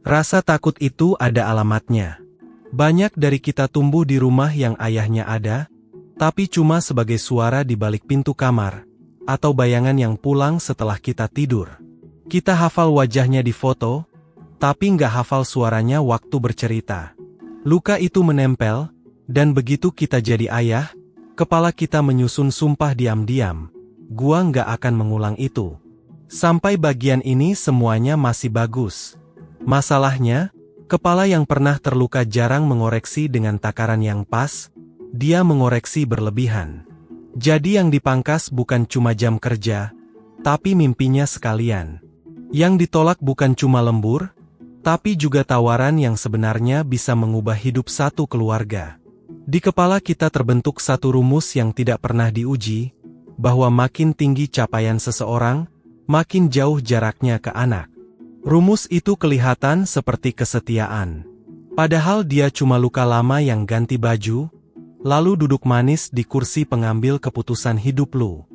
Rasa takut itu ada alamatnya. Banyak dari kita tumbuh di rumah yang ayahnya ada, tapi cuma sebagai suara di balik pintu kamar, atau bayangan yang pulang setelah kita tidur. Kita hafal wajahnya di foto, tapi nggak hafal suaranya waktu bercerita. Luka itu menempel, dan begitu kita jadi ayah, kepala kita menyusun sumpah diam-diam. Gua nggak akan mengulang itu. Sampai bagian ini semuanya masih bagus. Masalahnya, kepala yang pernah terluka jarang mengoreksi dengan takaran yang pas, dia mengoreksi berlebihan. Jadi yang dipangkas bukan cuma jam kerja, tapi mimpinya sekalian. Yang ditolak bukan cuma lembur, tapi juga tawaran yang sebenarnya bisa mengubah hidup satu keluarga. Di kepala kita terbentuk satu rumus yang tidak pernah diuji, bahwa makin tinggi capaian seseorang, makin jauh jaraknya ke anak. Rumus itu kelihatan seperti kesetiaan. Padahal dia cuma luka lama yang ganti baju, lalu duduk manis di kursi pengambil keputusan hidup lu.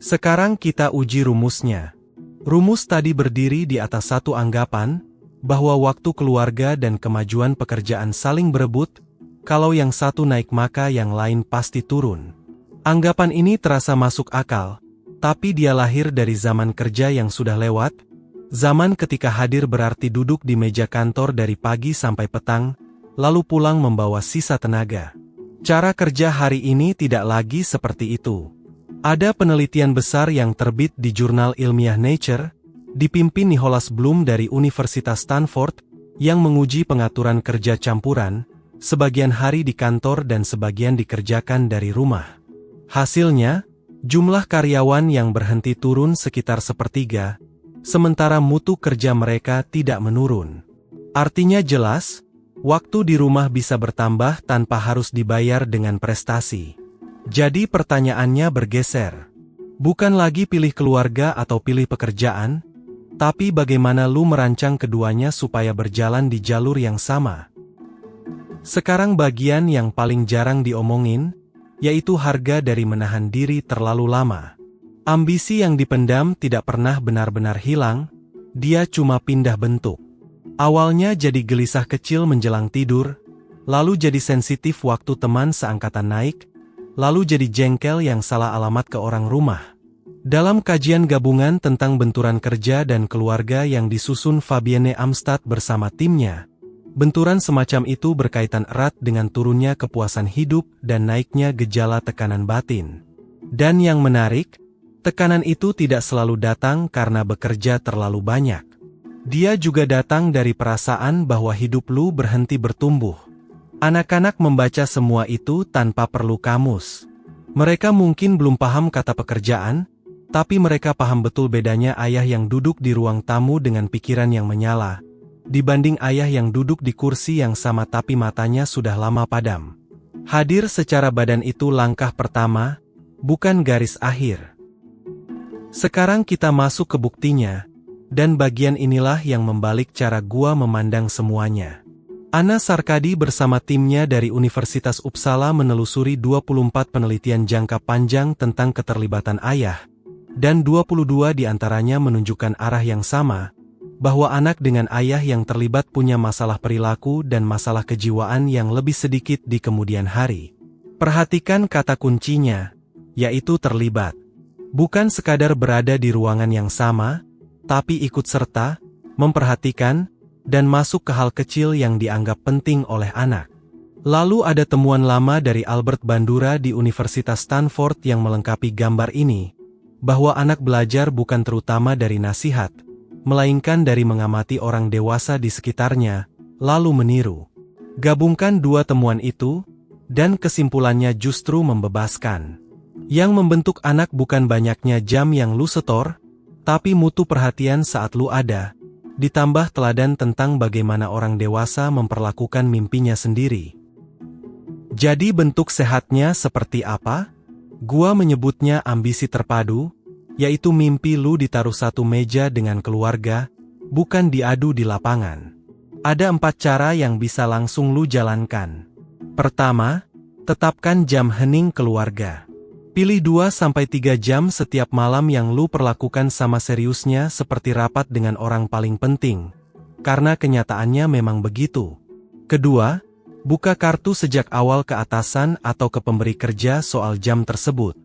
Sekarang kita uji rumusnya. Rumus tadi berdiri di atas satu anggapan, bahwa waktu keluarga dan kemajuan pekerjaan saling berebut, kalau yang satu naik maka yang lain pasti turun. Anggapan ini terasa masuk akal, tapi dia lahir dari zaman kerja yang sudah lewat, zaman ketika hadir berarti duduk di meja kantor dari pagi sampai petang, lalu pulang membawa sisa tenaga. Cara kerja hari ini tidak lagi seperti itu. Ada penelitian besar yang terbit di jurnal ilmiah Nature, dipimpin Nicholas Bloom dari Universitas Stanford, yang menguji pengaturan kerja campuran, sebagian hari di kantor dan sebagian dikerjakan dari rumah. Hasilnya, jumlah karyawan yang berhenti turun sekitar sepertiga, sementara mutu kerja mereka tidak menurun. Artinya jelas, waktu di rumah bisa bertambah tanpa harus dibayar dengan prestasi. Jadi pertanyaannya bergeser. Bukan lagi pilih keluarga atau pilih pekerjaan, tapi bagaimana lu merancang keduanya supaya berjalan di jalur yang sama. Sekarang bagian yang paling jarang diomongin, yaitu harga dari menahan diri terlalu lama. Ambisi yang dipendam tidak pernah benar-benar hilang, dia cuma pindah bentuk. Awalnya jadi gelisah kecil menjelang tidur, lalu jadi sensitif waktu teman seangkatan naik, lalu jadi jengkel yang salah alamat ke orang rumah. Dalam kajian gabungan tentang benturan kerja dan keluarga yang disusun Fabienne Amstad bersama timnya, benturan semacam itu berkaitan erat dengan turunnya kepuasan hidup dan naiknya gejala tekanan batin. Dan yang menarik, tekanan itu tidak selalu datang karena bekerja terlalu banyak. Dia juga datang dari perasaan bahwa hidup lu berhenti bertumbuh. Anak-anak membaca semua itu tanpa perlu kamus. Mereka mungkin belum paham kata pekerjaan, tapi mereka paham betul bedanya ayah yang duduk di ruang tamu dengan pikiran yang menyala, dibanding ayah yang duduk di kursi yang sama tapi matanya sudah lama padam. Hadir secara badan itu langkah pertama, bukan garis akhir. Sekarang kita masuk ke buktinya, dan bagian inilah yang membalik cara gua memandang semuanya. Anna Sarkadi bersama timnya dari Universitas Uppsala menelusuri 24 penelitian jangka panjang tentang keterlibatan ayah, dan 22 diantaranya menunjukkan arah yang sama, bahwa anak dengan ayah yang terlibat punya masalah perilaku dan masalah kejiwaan yang lebih sedikit di kemudian hari. Perhatikan kata kuncinya, yaitu terlibat. Bukan sekadar berada di ruangan yang sama, tapi ikut serta, memperhatikan, dan masuk ke hal kecil yang dianggap penting oleh anak. Lalu ada temuan lama dari Albert Bandura di Universitas Stanford yang melengkapi gambar ini, bahwa anak belajar bukan terutama dari nasihat, melainkan dari mengamati orang dewasa di sekitarnya, lalu meniru. Gabungkan dua temuan itu, dan kesimpulannya justru membebaskan. Yang membentuk anak bukan banyaknya jam yang lu setor, tapi mutu perhatian saat lu ada, ditambah teladan tentang bagaimana orang dewasa memperlakukan mimpinya sendiri. Jadi bentuk sehatnya seperti apa? Gua menyebutnya ambisi terpadu, yaitu mimpi lu ditaruh satu meja dengan keluarga, bukan diadu di lapangan. Ada 4 cara yang bisa langsung lu jalankan. Pertama, tetapkan jam hening keluarga. Pilih 2-3 jam setiap malam yang lu perlakukan sama seriusnya seperti rapat dengan orang paling penting. karena kenyataannya memang begitu. Kedua, buka kartu sejak awal ke atasan atau ke pemberi kerja soal jam tersebut.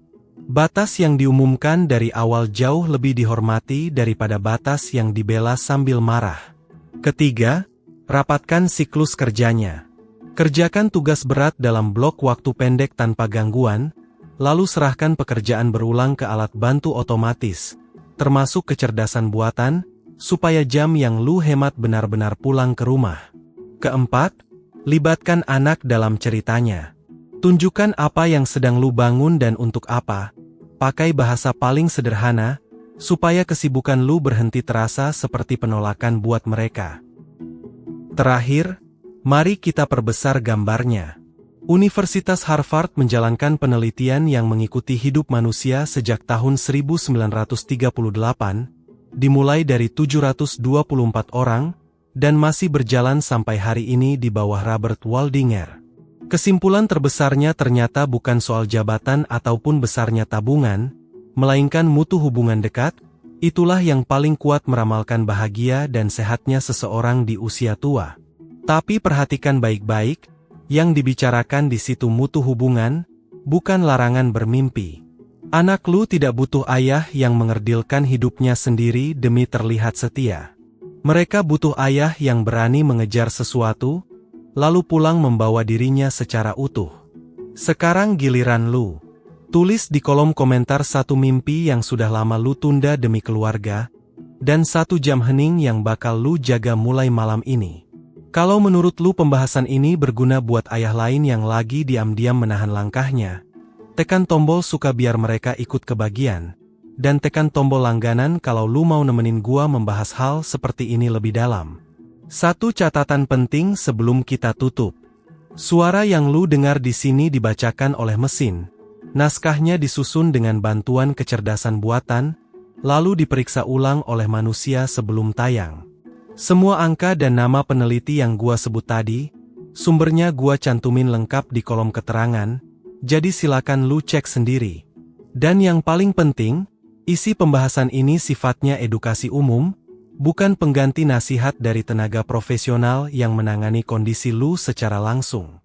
Batas yang diumumkan dari awal jauh lebih dihormati daripada batas yang dibela sambil marah. Ketiga, rapatkan siklus kerjanya. Kerjakan tugas berat dalam blok waktu pendek tanpa gangguan, lalu serahkan pekerjaan berulang ke alat bantu otomatis, termasuk kecerdasan buatan, supaya jam yang lu hemat benar-benar pulang ke rumah. Keempat, libatkan anak dalam ceritanya. Tunjukkan apa yang sedang lu bangun dan untuk apa. Pakai bahasa paling sederhana, supaya kesibukan lu berhenti terasa seperti penolakan buat mereka. Terakhir, mari kita perbesar gambarnya. Universitas Harvard menjalankan penelitian yang mengikuti hidup manusia sejak tahun 1938, dimulai dari 724 orang, dan masih berjalan sampai hari ini di bawah Robert Waldinger. Kesimpulan terbesarnya ternyata bukan soal jabatan ataupun besarnya tabungan, melainkan mutu hubungan dekat. Itulah yang paling kuat meramalkan bahagia dan sehatnya seseorang di usia tua. Tapi perhatikan baik-baik, yang dibicarakan di situ mutu hubungan, bukan larangan bermimpi. Anak lu tidak butuh ayah yang mengerdilkan hidupnya sendiri demi terlihat setia. Mereka butuh ayah yang berani mengejar sesuatu, lalu pulang membawa dirinya secara utuh. Sekarang giliran lu. Tulis di kolom komentar satu mimpi yang sudah lama lu tunda demi keluarga, dan 1 jam hening yang bakal lu jaga mulai malam ini. Kalau menurut lu pembahasan ini berguna buat ayah lain yang lagi diam-diam menahan langkahnya, tekan tombol suka biar mereka ikut kebagian, dan tekan tombol langganan kalau lu mau nemenin gua membahas hal seperti ini lebih dalam. Satu catatan penting sebelum kita tutup. Suara yang lu dengar di sini dibacakan oleh mesin. Naskahnya disusun dengan bantuan kecerdasan buatan, lalu diperiksa ulang oleh manusia sebelum tayang. Semua angka dan nama peneliti yang gua sebut tadi, sumbernya gua cantumin lengkap di kolom keterangan, jadi silakan lu cek sendiri. Dan yang paling penting, isi pembahasan ini sifatnya edukasi umum, bukan pengganti nasihat dari tenaga profesional yang menangani kondisi lu secara langsung.